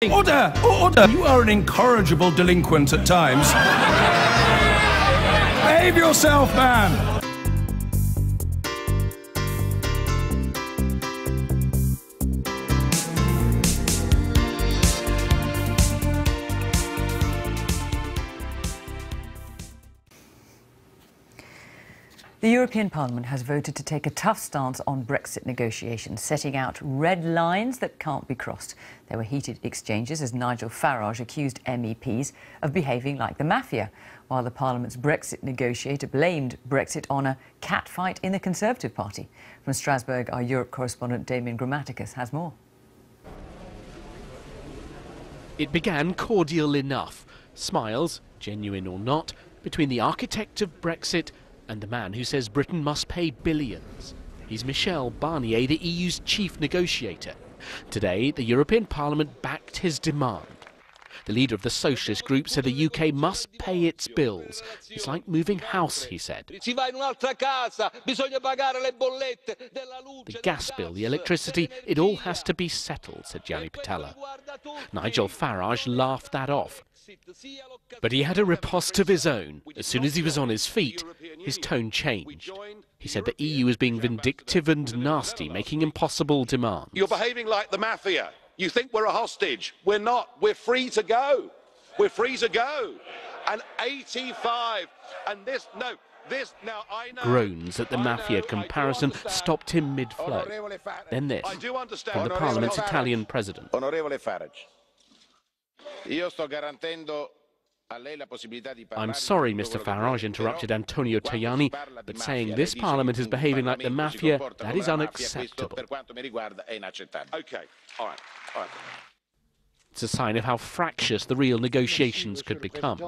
Order! Order! You are an incorrigible delinquent at times. Behave yourself, man! The European Parliament has voted to take a tough stance on Brexit negotiations, setting out red lines that can't be crossed. There were heated exchanges as Nigel Farage accused MEPs of behaving like the mafia, while the Parliament's Brexit negotiator blamed Brexit on a catfight in the Conservative Party. From Strasbourg, our Europe correspondent Damien Grammaticus has more. It began cordial enough. Smiles, genuine or not, between the architect of Brexit and the man who says Britain must pay billions. He's Michel Barnier, the EU's chief negotiator. Today, the European Parliament backed his demand. The leader of the socialist group said the UK must pay its bills. It's like moving house, he said. The gas bill, the electricity, it all has to be settled, said Gianni Pittella. Nigel Farage laughed that off. But he had a riposte of his own. As soon as he was on his feet, his tone changed. He said the EU is being vindictive and nasty, making impossible demands. You're behaving like the mafia. You think we're a hostage. We're not. We're free to go. We're free to go. And 85. And this, no, this, now I know. Groans at the mafia comparison stopped him mid-flow. Then this, from the Parliament's Italian president. Onorevole Farage. I'm sorry, Mr. Farage, interrupted Antonio Tajani, but saying this Parliament is behaving like the mafia, that is unacceptable. Okay, all right. It's a sign of how fractious the real negotiations could become.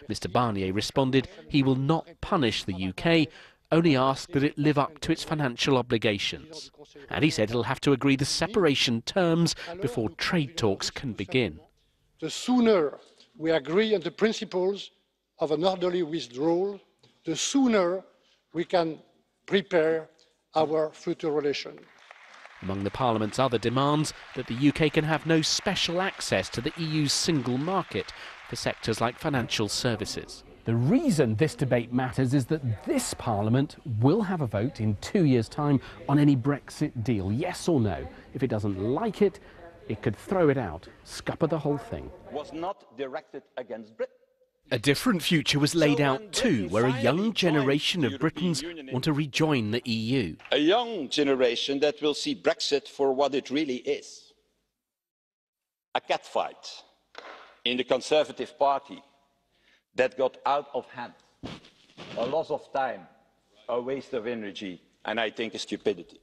Mr. Barnier responded he will not punish the UK, only ask that it live up to its financial obligations. And he said it'll have to agree the separation terms before trade talks can begin. The sooner we agree on the principles of an orderly withdrawal, the sooner we can prepare our future relation. Among the Parliament's other demands, that the UK can have no special access to the EU's single market for sectors like financial services. The reason this debate matters is that this Parliament will have a vote in 2 years' time on any Brexit deal, yes or no. If it doesn't like it, it could throw it out, scupper the whole thing. Was not directed against Britain. A different future was laid out too, where a young generation of Britons want to rejoin the EU. A young generation that will see Brexit for what it really is. A catfight in the Conservative Party that got out of hand. A loss of time, a waste of energy, and I think a stupidity.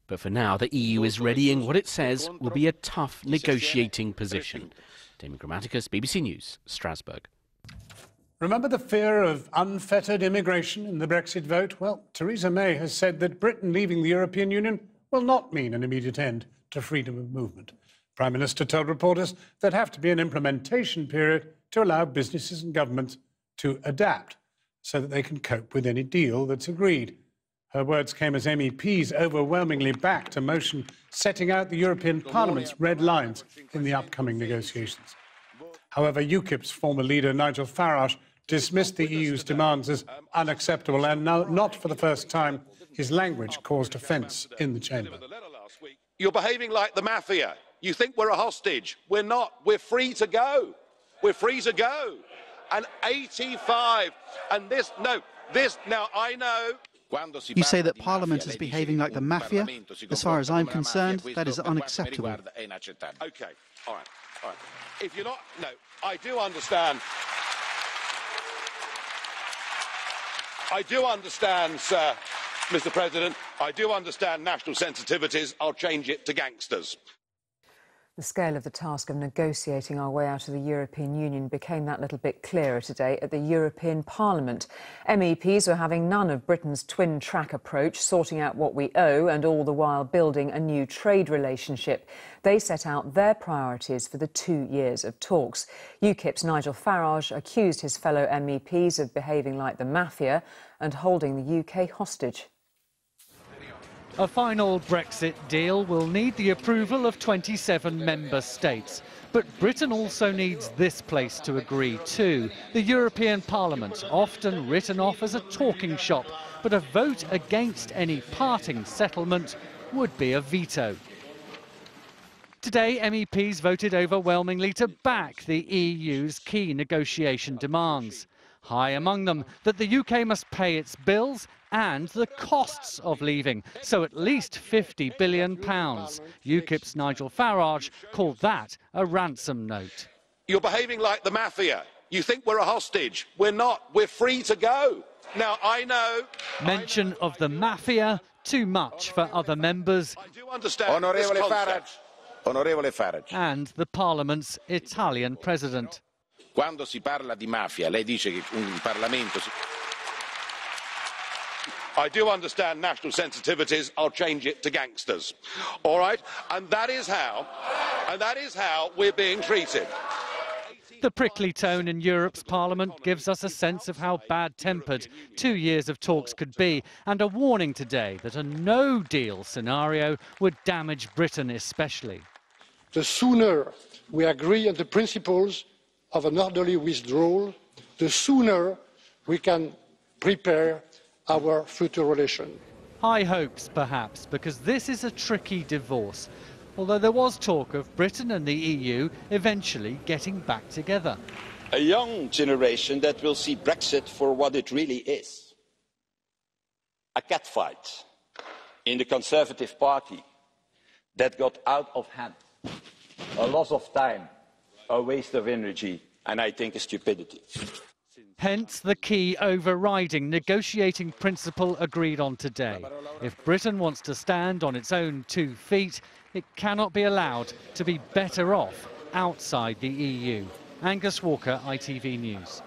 But for now, the EU is readying what it says will be a tough negotiating position. Damien Grammaticus, BBC News, Strasbourg. Remember the fear of unfettered immigration in the Brexit vote? Well, Theresa May has said that Britain leaving the European Union will not mean an immediate end to freedom of movement. The Prime Minister told reporters there'd have to be an implementation period to allow businesses and governments to adapt so that they can cope with any deal that's agreed. Her words came as MEPs overwhelmingly backed a motion setting out the European Parliament's red lines in the upcoming negotiations. However, UKIP's former leader, Nigel Farage, dismissed the EU's demands as unacceptable, and now, not for the first time, his language caused offence in the chamber. You're behaving like the mafia. You think we're a hostage. We're not. We're free to go. We're free to go. And 85. And this, no, this, now I know. You say that Parliament is behaving like the mafia? As far as I'm concerned, that is unacceptable. Okay, all right. If you're not, no, I do understand. I do understand, sir, Mr. President, I do understand national sensitivities. I'll change it to gangsters. The scale of the task of negotiating our way out of the European Union became that little bit clearer today at the European Parliament. MEPs were having none of Britain's twin-track approach, sorting out what we owe and all the while building a new trade relationship. They set out their priorities for the 2 years of talks. UKIP's Nigel Farage accused his fellow MEPs of behaving like the mafia and holding the UK hostage. A final Brexit deal will need the approval of 27 member states. But Britain also needs this place to agree too. The European Parliament, often written off as a talking shop, but a vote against any parting settlement would be a veto. Today, MEPs voted overwhelmingly to back the EU's key negotiation demands. High among them that the UK must pay its bills and the costs of leaving, so at least £50 billion. UKIP's Nigel Farage called that a ransom note. You're behaving like the mafia. You think we're a hostage. We're not. We're free to go. Now, I know... Mention of the mafia, too much for other members. I do understand this concept. Onorevole Farage. And the Parliament's Italian president. Quando si parla di mafia, lei dice che un Parlamento... I do understand national sensitivities. I'll change it to gangsters. All right? And that is how we're being treated. The prickly tone in Europe's Parliament gives us a sense of how bad-tempered 2 years of talks could be, and a warning today that a no-deal scenario would damage Britain especially. The sooner we agree on the principles of an orderly withdrawal, the sooner we can prepare our future relation. High hopes, perhaps, because this is a tricky divorce, although there was talk of Britain and the EU eventually getting back together. A young generation that will see Brexit for what it really is. A catfight in the Conservative Party that got out of hand. A loss of time, a waste of energy, and I think a stupidity. Hence the key overriding negotiating principle agreed on today. If Britain wants to stand on its own 2 feet, it cannot be allowed to be better off outside the EU. Angus Walker, ITV News.